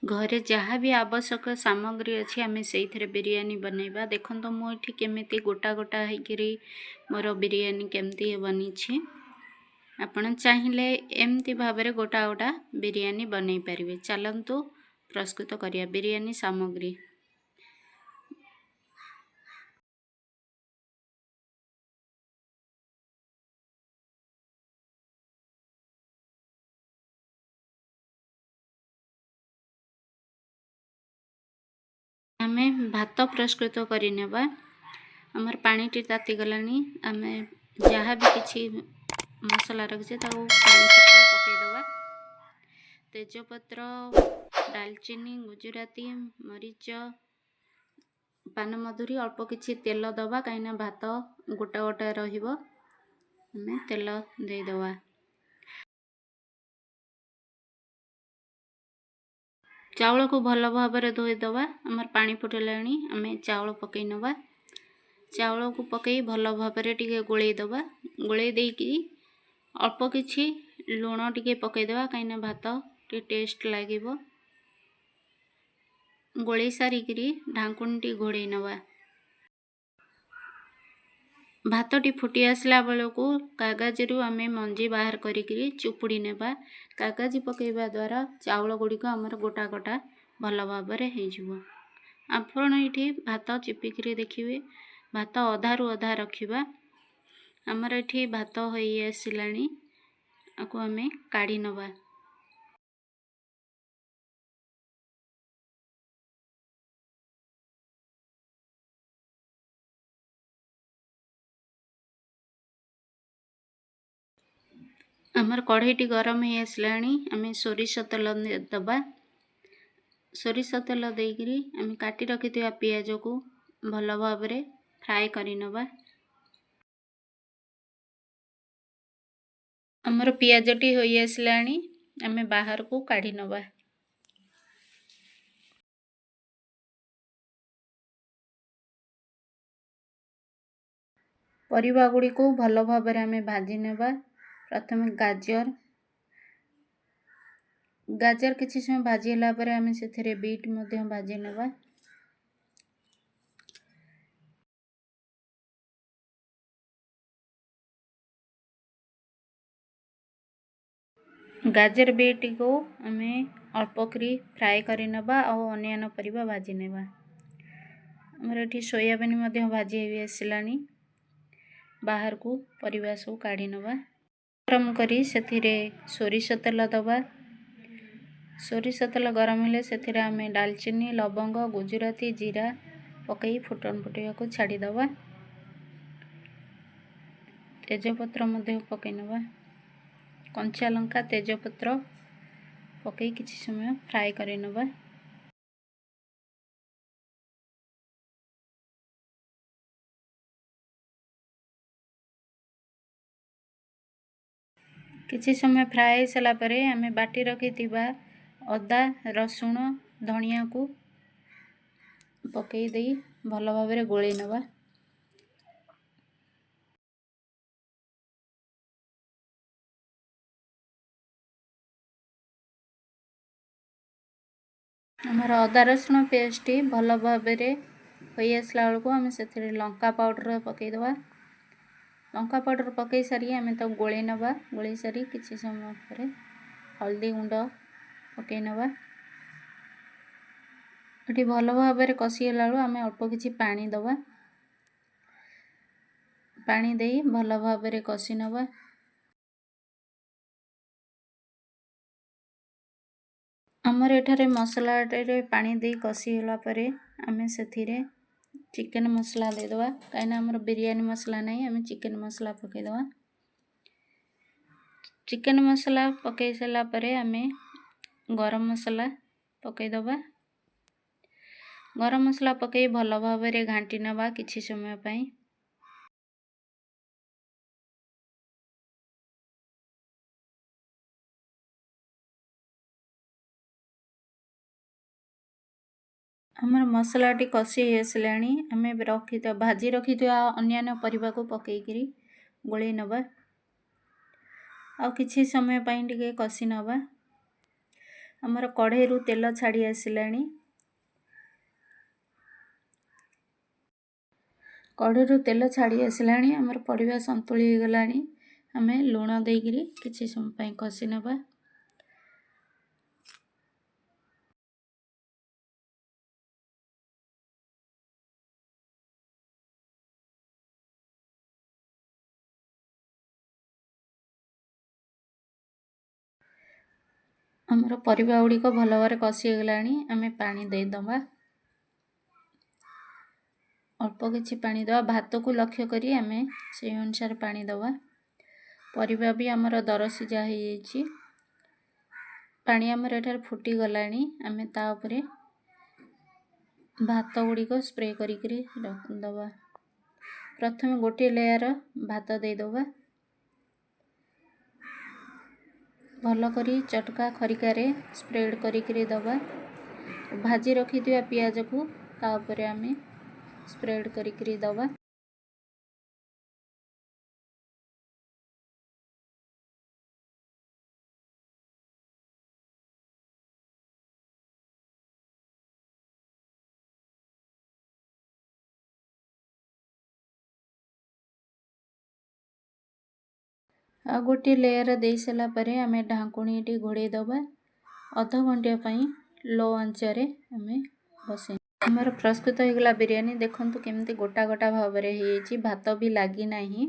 घरे जहाँ भी आवश्यक सामग्री अच्छी आम से बिरियानी बनैबा। देखो तो मुझे केमी गोटा गोटा होकर मोर बिरियानी केमती बनी। आपण चाहिए एमती भाव में गोटा गोटा बिरियानी बनई पारे। चलतु प्रस्तुत करिया बिरियानी सामग्री। आमे भात प्रस्तुत करनेबा। आमर पानी टी ताती गलानी। आमे जहाँ भी किछि मसला रखिछे ताको पानी पकेइदबा। तेजपत्र, दालचीनी, गुजराती, मरीच, पानमधुरी अल्प किछि तेल दबा कहीं भात गोटा गोटा रहिबो। आमे तेल देइदबा। चाउल को भल भाव में धोईदबा। आमर पानी फुटिलाणी आमे चाउल पकई नबा। चाउल को पकई भल भाव में टिके गोलैदबा। गोलै देकी अल्प किछि लुण टिके पकईदबा कहीं भात टे टेस्ट लागिबो। गोलै सारिकी ढांकुणी घोड़े नबा। भातटी फुटी आसला बेलू कागजरू आमे मंजी बाहर करिकी चुपुड़ी नेबा। कागज पकेइबा द्वारा चाउल गुड़िक आमर गोटा गोटा भल भाव में हो। आपण ये भात चिपिकी देखिए भात अधारू अधा रखिबा। आमर ये भात हो आसलानी। आको आमे काढ़ी नबा। आमर कढ़ईटी गरम हो आसलानी। आमे सोरिष तेल दबा। सोरिष तेल देकी आमे काटी रखिथिबा पियाज को भल भाव में फ्राए करि नबा। आमर पियाजटी हो आसलानी। आमे बाहर को काढ़ी नबा। परिबा गुड़ी को भल भाव में आमे भाजी नेबा। प्रथम गाजर किछि समय भाजी हला परे आमे सेथिरे बीट मध्य भाजी नेबा। गाजर बीट को आमे अल्प करी फ्राए करि नबा और अन्य परिबा भाजी नेबा। हमर एठी सोयाबीन मध्य भाजी हो आसलानी। बाहर को परिबा सब काढ़ी नबा। गरम करी सेथिरे सोरिष तेल दबा। सोरिष तेल गरम हेले सेथिरे आमे दालचीनी, लवंग, गुजराती, जीरा पकई फुटन फुटिया को छाड़ी दबा। तेजपत्र मध्य पकई नबा। कंचा लंका तेजपत्र पकई किछि समय फ्राए करि नबा। किछि समय फ्राए सला परे आमे बाटी रखिथिबा अदा, रसुण, धनिया को पकई देई भल भाव में गोलै नबा। आमर अदा रसुण पेस्ट भल भाव में हो आसला बेलू आमे सेथिरे लंका पाउडर पकई दबा। लंका पाउडर पकई सारी आमे तो गोलै नबा। गोलै सारी किछि समय परे हल्दी गुंड पकई नबा। एठी भल भाव में कसी हला बेलू आमे अल्प किछि पानी दबा। पानी देई भल भाव में कसी नबा। आमर एठारे मसला रे पानी देई कसी हला परे आमे सेथिरे चिकन मसला दे दबा। काइना हमर बिरयानी मसला नहीं आमे चिकन मसला पकई दबा। चिकन मसला पकई सला परे आमे गरम मसला पकई दबा। गरम मसला पकई भल भाव में घांटी नबा किछि समय पई। हमर मसलाटी कसी आसलानी। आमे भाजी रखिथिबा अन्य परिबा को पकई करी गोलै नबा। आ किछि समय पई टिके कसी नबा। ଆମର କଢ଼େଇରୁ ତେଲ ଛାଡ଼ି ଆସିଲାଣି। କଢ଼େଇରୁ ତେଲ ଛାଡ଼ି ଆସିଲାଣି, ଆମର ପରିବା ସନ୍ତୁଳି ହେଇଗଲାଣି। ଆମେ ଲୁଣ ଦେଇକିରି କିଛି ସମୟ ପାଇଁ କଷି ନେବା। ଆମର ପରିବା ଗୁଡ଼ିକ ଭଲ ଭାବରେ କଷି ହେଇଗଲାଣି। ଆମେ ପାଣି ଦେଇଦେବା, ଅଳ୍ପ କିଛି ପାଣି ଦେବା। ଭାତକୁ ଲକ୍ଷ୍ୟ କରି ଆମେ ସେଇ ଅନୁସାରେ ପାଣି ଦେବା। ପରିବା ବି ଆମର ଦର ସିଝା ହେଇଯାଇଛି। ପାଣି ଆମର ଏଠାରେ ଫୁଟିଗଲାଣି। ଆମେ ତା ଉପରେ ଭାତ ଗୁଡ଼ିକ ସ୍ପ୍ରେ କରିକିରି ଦେବା। ପ୍ରଥମେ ଗୋଟିଏ ଲେୟାର ଭାତ ଦେଇଦେବା। ଭଲ କରି ଚଟକା ଖରିକାରେ ସ୍ପ୍ରେଡ୍ କରିକିରି ଦେବା। ଭାଜି ରଖିଥିବା ପିଆଜକୁ ତା ଉପରେ ଆମେ ସ୍ପ୍ରେଡ୍ କରିକିରି ଦେବା। ଆଉ ଗୋଟିଏ ଲେୟାର ଦେଇ ସାରିଲା ପରେ ଆମେ ଢାଙ୍କୁଣୀଟି ଘୋଡ଼େଇ ଦେବା। ଅଧଘଣ୍ଟିଆ ପାଇଁ ଲୋ ଆଞ୍ଚରେ ଆମେ ବସେଇ। ଆମର ପ୍ରସ୍ତୁତ ହେଇଗଲା ବିରିୟାନୀ। ଦେଖନ୍ତୁ କେମିତି ଗୋଟା ଗୋଟା ଭାବରେ ହେଇଯାଇଛି, ଭାତ ବି ଲାଗି ନାହିଁ।